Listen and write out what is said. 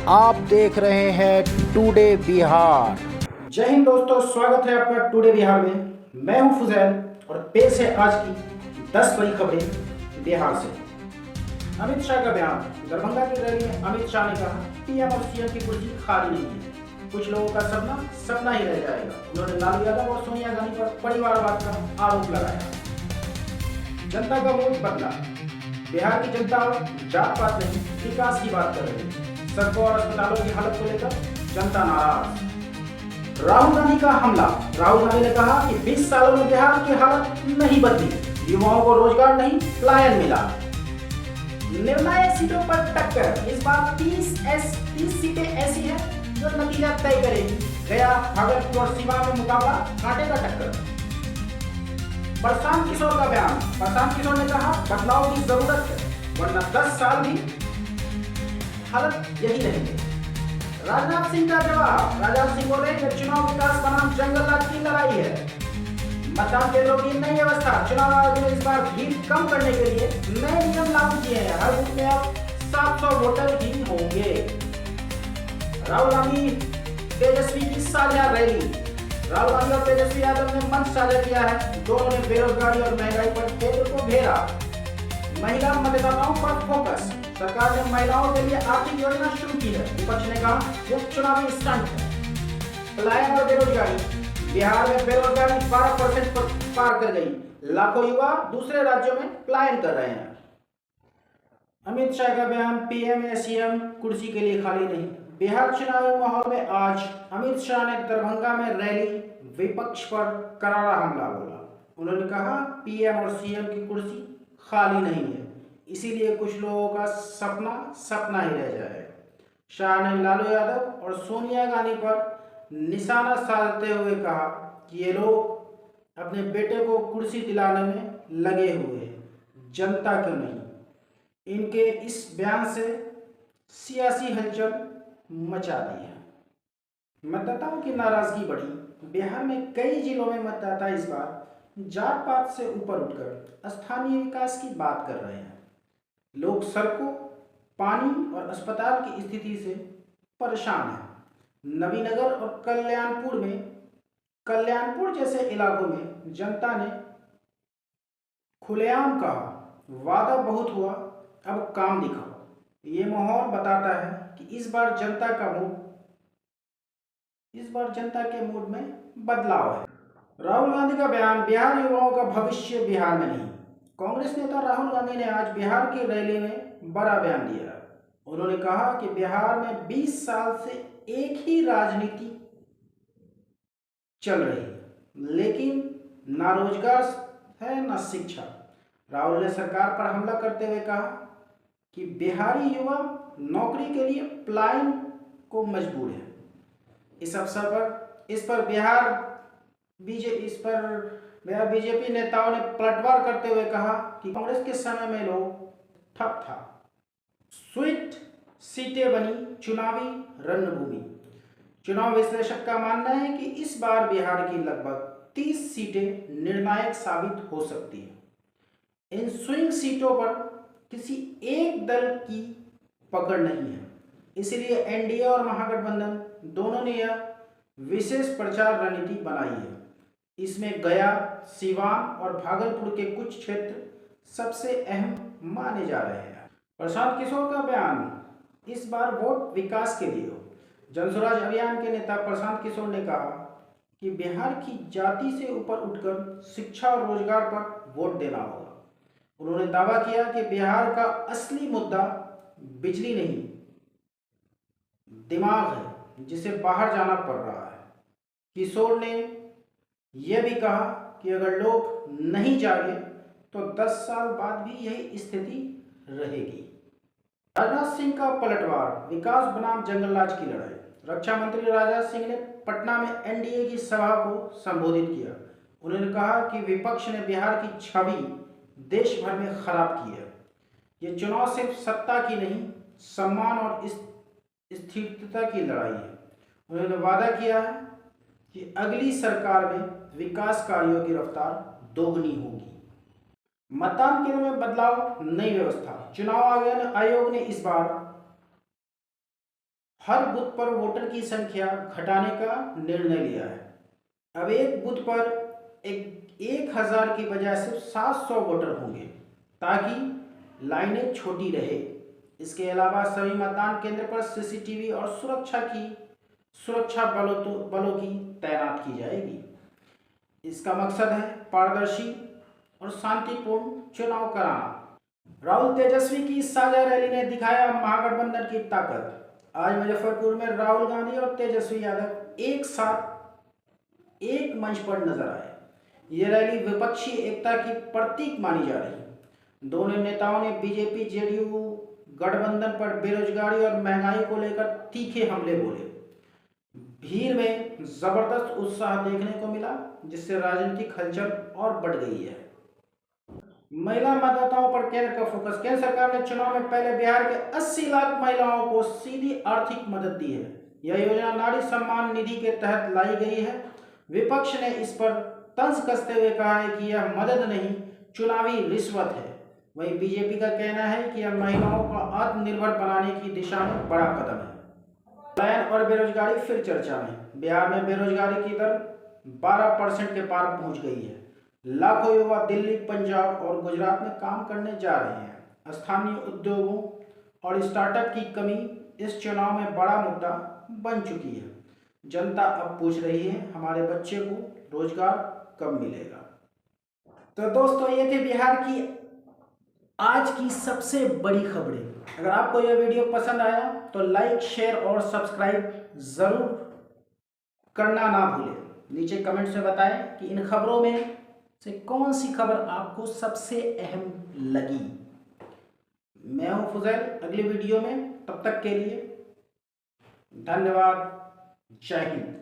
आप देख रहे हैं टुडे बिहार। जय हिंद दोस्तों, स्वागत है आपका टुडे बिहार में। मैं हूं फुजैल और पेश है आज की 10 बड़ी खबरें बिहार से। अमित शाह का बयान। दरभंगा की रैली में अमित शाह ने कहा पीएम और सीएम की कुर्सी खाली नहीं है, कुछ लोगों का सपना सपना ही रह जाएगा। उन्होंने लालू यादव और सोनिया गांधी पर परिवारवाद का आरोप लगाया। जनता का मूड बदला। बिहार की जनता जात पात नहीं, विकास की बात कर रही है। सड़कों और अस्पतालों की हालत को लेकर जनता नाराज। राहुल गांधी का हमला। राहुल गांधी ने कहा कि 20 सालों में बिहार की हालत नहीं बदली, युवाओं को रोजगार नहीं पलायन मिला। निर्णायक सीटों पर टक्कर। इस बार 30 सीटें ऐसी हैं जो नतीजा तय करेगी। गया, भागलपुर और सीवान में मुकाबला कांटे का टक्कर। प्रशांत किशोर का बयान। प्रशांत किशोर ने कहा बदलाव की जरूरत है, वरना 10 साल भी हालत यही रहेगी। राजनाथ सिंह का जवाब। राजनाथ सिंह बोले कि चुनाव विकास बनाम जंगल राज की लड़ाई है। मतदान केंद्रों की नई व्यवस्था। चुनाव आयोग ने इस बार भीड़ कम करने के लिए नए नियम लागू किए हैं। हर बूथ में अब 700 वोटर ही होंगे। राहुल गांधी तेजस्वी की साझा रैली। राहुल गांधी और तेजस्वी यादव ने मंच साझा किया है। दोनों ने बेरोजगारी और महंगाई पर केंद्र को घेरा। महिला मतदाताओं पर फोकस। सरकार ने महिलाओं के लिए आर्थिक योजना शुरू की है। विपक्ष ने कहा यह चुनावी स्टंट है। पलायन और बेरोजगारी। बिहार में बेरोजगारी 12% पर पार कर गई। लाखों युवा दूसरे राज्यों में पलायन कर रहे हैं। अमित शाह का बयान। पीएम या सीएम कुर्सी के लिए खाली नहीं। बिहार चुनावी माहौल में आज अमित शाह ने दरभंगा में रैली, विपक्ष पर करारा हमला बोला। उन्होंने कहा पीएम और सीएम की कुर्सी खाली नहीं है, इसीलिए कुछ लोगों का सपना सपना ही रह जाए। शाह ने लालू यादव और सोनिया गांधी पर निशाना साधते हुए कहा कि ये लोग अपने बेटे को कुर्सी दिलाने में लगे हुए हैं, जनता क्यों नहीं। इनके इस बयान से सियासी हलचल मचा दी है। मतदाताओं की नाराजगी बढ़ी। बिहार में कई जिलों में मतदाता इस बार जात पात से ऊपर उठकर स्थानीय विकास की बात कर रहे हैं। लोग सड़कों, पानी और अस्पताल की स्थिति से परेशान हैं। नवीनगर और कल्याणपुर जैसे इलाकों में जनता ने खुलेआम कहा वादा बहुत हुआ, अब काम दिखाओ। ये माहौल बताता है कि इस बार जनता के मूड में बदलाव है। राहुल गांधी का बयान। बिहार युवाओं का भविष्य बिहार में नहीं। कांग्रेस नेता राहुल गांधी ने आज बिहार की रैली में बड़ा बयान दिया। उन्होंने कहा कि बिहार में 20 साल से एक ही राजनीति चल रही है, लेकिन ना रोजगार है ना शिक्षा। राहुल ने सरकार पर हमला करते हुए कहा कि बिहारी युवा नौकरी के लिए पलायन को मजबूर है। इस पर बीजेपी नेताओं ने पलटवार करते हुए कहा कि कांग्रेस के समय में लोग ठप था, स्वीट सीटें बनी चुनावी रणभूमि। चुनाव विश्लेषक का मानना है कि इस बार बिहार की लगभग 30 सीटें निर्णायक साबित हो सकती है। इन स्विंग सीटों पर किसी एक दल की पकड़ नहीं है, इसलिए एनडीए और महागठबंधन दोनों ने यह विशेष प्रचार रणनीति बनाई है। इसमें गया, सीवान और भागलपुर के कुछ क्षेत्र सबसे अहम माने जा रहे हैं। प्रशांत किशोर का बयान। इस बार वोट विकास के लिए हो। जनसुराज अभियान के नेता प्रशांत किशोर ने कहा कि बिहार की जाति से ऊपर उठकर शिक्षा और रोजगार पर वोट देना होगा। उन्होंने दावा किया कि बिहार का असली मुद्दा बिजली नहीं, दिमाग है, जिसे बाहर जाना पड़ रहा है। किशोर ने यह भी कहा कि अगर लोग नहीं जागे तो 10 साल बाद भी यही स्थिति रहेगी। राजनाथ सिंह का पलटवार। विकास बनाम जंगल राज की लड़ाई। रक्षा मंत्री राजनाथ सिंह ने पटना में एनडीए की सभा को संबोधित किया। उन्होंने कहा कि विपक्ष ने बिहार की छवि देश भर में खराब की है। ये चुनाव सिर्फ सत्ता की नहीं, सम्मान और स्थिरता की लड़ाई है। उन्होंने वादा किया है कि अगली सरकार में विकास कार्यों की रफ्तार दोगुनी होगी। मतदान केंद्र में बदलाव, नई व्यवस्था। चुनाव आयोग ने इस बार हर बूथ पर वोटर की संख्या घटाने का निर्णय लिया है। अब एक बूथ पर 1000 की बजाय सिर्फ 700 वोटर होंगे ताकि लाइनें छोटी रहे। इसके अलावा सभी मतदान केंद्र पर सीसीटीवी और सुरक्षा बलों की तैनात की जाएगी। इसका मकसद है पारदर्शी और शांतिपूर्ण चुनाव कराना। राहुल तेजस्वी की साझा रैली ने दिखाया महागठबंधन की ताकत। आज मुजफ्फरपुर में राहुल गांधी और तेजस्वी यादव एक साथ एक मंच पर नजर आए। ये रैली विपक्षी एकता की प्रतीक मानी जा रही है। दोनों नेताओं ने बीजेपी जेडीयू गठबंधन पर बेरोजगारी और महंगाई को लेकर तीखे हमले बोले। भीड़ में जबरदस्त उत्साह देखने को मिला, जिससे राजनीतिक हलचल और बढ़ गई है। महिला मतदाताओं पर केंद्र का फोकस। केंद्र सरकार ने चुनाव में पहले बिहार के 80 लाख महिलाओं को सीधी आर्थिक मदद दी है। यह योजना नारी सम्मान निधि के तहत लाई गई है। विपक्ष ने इस पर तंज कसते हुए कहा है कि यह मदद नहीं, चुनावी रिश्वत है। वहीं बीजेपी का कहना है कि यह महिलाओं को आत्मनिर्भर बनाने की दिशा में बड़ा कदम है। पलायन और बेरोजगारी फिर चर्चा में। बिहार में बेरोजगारी की दर 12% के पार पहुंच गई है। लाखों युवा दिल्ली, पंजाब और गुजरात में काम करने जा रहे हैं। स्थानीय उद्योगों और स्टार्टअप की कमी इस चुनाव में बड़ा मुद्दा बन चुकी है। जनता अब पूछ रही है, हमारे बच्चे को रोजगार कब मिलेगा। तो दोस्तों, ये थे बिहार की आज की सबसे बड़ी खबरें। अगर आपको यह वीडियो पसंद आया तो लाइक, शेयर और सब्सक्राइब जरूर करना ना भूलें। नीचे कमेंट्स में बताएं कि इन खबरों में से कौन सी खबर आपको सबसे अहम लगी। मैं हूं फुजैल, अगली वीडियो में। तब तक के लिए धन्यवाद। जय हिंद।